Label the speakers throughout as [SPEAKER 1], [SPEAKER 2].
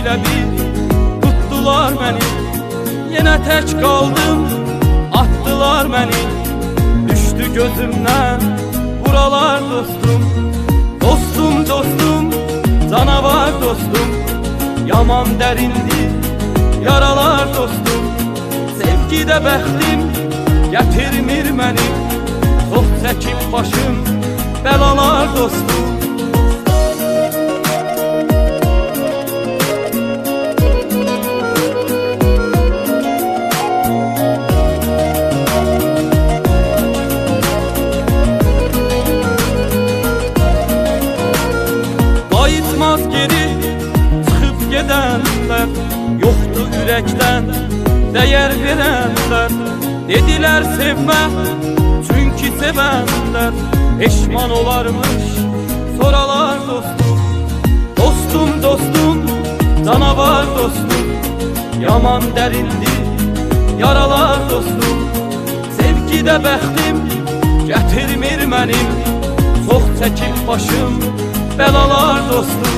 [SPEAKER 1] ilə bir tutdular məni. Yenə tək qaldım, atdılar məni. Düşdü gözümdən buralar dostum. Dostum, dostum, canavar dostum. Yaman dərindir yaralar dostum. Sevgidə bəxtim gətirmir məni. Çox çəkib başım bəlalar dostum. Qayıtmaz geri çıxıb gedənlər, yoxdur ürəkdən dəyər verənlər. Dedilər sevmə, çünki sevənlər peşman olarmış soralar dostum. Dostum, dostum, canavar dostum. Yaman dərindir yaralar dostum. Sevgidə bəxtim gətirmir mənim. Çox çəkib başım bəlalar dostum.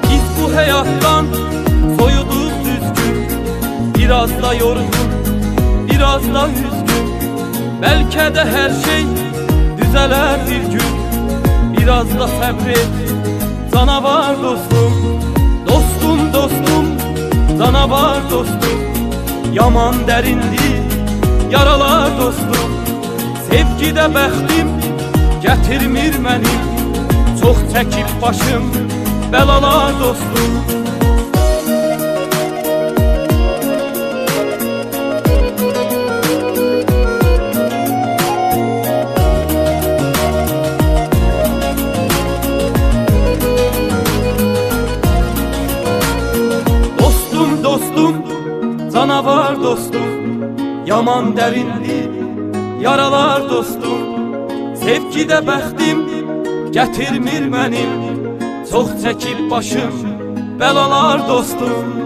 [SPEAKER 1] Biz bu həyatdan soyuduq düzgün, biraz da yorgun, biraz da üzgün. Bəlkə də hər şey düzələr bir gün. Biraz da səbret, canavar dostum. Dostum, dostum, canavar dostum. Yaman dərindir yaralar dostum. Sevgidə bəxtim gətirmir mənim. Çox çəkib başım bəlalar dostum. Dostum, canavar dostum. Yaman dərindir yaralar dostum. Sevgidə bəxtim gətirmir mənim. Çox çəkib başım bəlalar dostum.